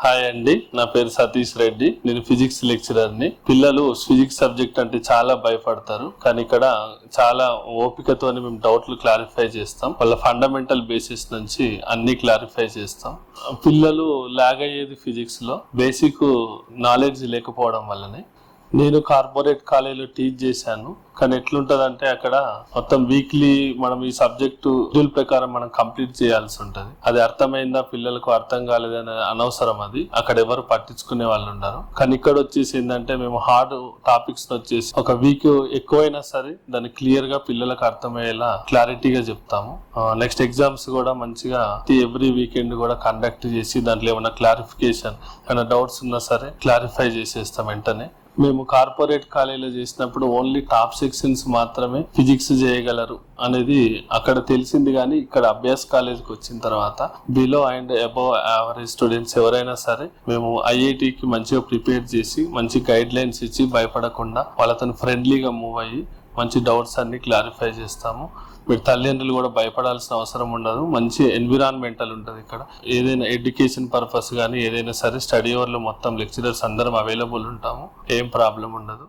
Hi అండి, నా పేరు సతీష్ రెడ్డి. నేను ఫిజిక్స్ లెక్చరర్ని. పిల్లలు ఫిజిక్స్ సబ్జెక్ట్ అంటే చాలా భయపడతారు, కానీ ఇక్కడ చాలా ఓపికతో మేము డౌట్లు క్లారిఫై చేస్తాం. వాళ్ళ ఫండమెంటల్ బేసిస్ నుంచి అన్ని క్లారిఫై చేస్తాం. పిల్లలు లాగ్ అయ్యేది ఫిజిక్స్ లో బేసిక్ నాలెడ్జ్ లేకపోవడం వల్లనే. నేను కార్పొరేట్ కాలేజీలో టీచ్ చేశాను, కానీ ఎట్లుంటది అంటే అక్కడ మొత్తం వీక్లీ మనం ఈ సబ్జెక్టు షెడ్యూల్ ప్రకారం మనం కంప్లీట్ చేయాల్సి ఉంటది. అది అర్థమైందా పిల్లలకు అర్థం కాలేదని అనవసరం, అది అక్కడ ఎవరు పట్టించుకునే వాళ్ళు ఉండరు. కానీ ఇక్కడ వచ్చేసి ఏంటంటే మేము హార్డ్ టాపిక్స్ వచ్చేసి ఒక వీక్ ఎక్కువైనా సరే దాన్ని క్లియర్ గా పిల్లలకు అర్థమయ్యేలా క్లారిటీగా చెప్తాము. నెక్స్ట్ ఎగ్జామ్స్ కూడా మంచిగా ఎవ్రీ వీకెండ్ కూడా కండక్ట్ చేసి దాంట్లో ఏమైనా క్లారిఫికేషన్ ఏమైనా డౌట్స్ ఉన్నా సరే క్లారిఫై చేసేస్తాం వెంటనే. మేము కార్పొరేట్ కాలేజీలో చేసినప్పుడు ఓన్లీ టాప్ సెక్షన్స్ మాత్రమే ఫిజిక్స్ చేయగలరు అనేది అక్కడ తెలిసింది, కానీ ఇక్కడ అభ్యాస్ కాలేజ్కి వచ్చిన తర్వాత below and above average students ఎవరైనా సరే మేము ఐఐటికి మంచిగా ప్రిపేర్ చేసి మంచి గైడ్ లైన్స్ ఇచ్చి భయపడకుండా వాళ్ళతో ఫ్రెండ్లీగా మూవ్ అయ్యి మంచి డౌట్స్ అన్ని క్లారిఫై చేస్తాము. మీరు తల్లిదండ్రులు కూడా భయపడాల్సిన అవసరం ఉండదు. మంచి ఎన్విరాన్మెంటల్ ఉంటుంది ఇక్కడ. ఏదైనా ఎడ్యుకేషన్ పర్పస్ కానీ ఏదైనా సరే స్టడీ అవర్లో మొత్తం లెక్చరర్స్ అందరం అవైలబుల్ ఉంటాము. ఏం ప్రాబ్లం ఉండదు.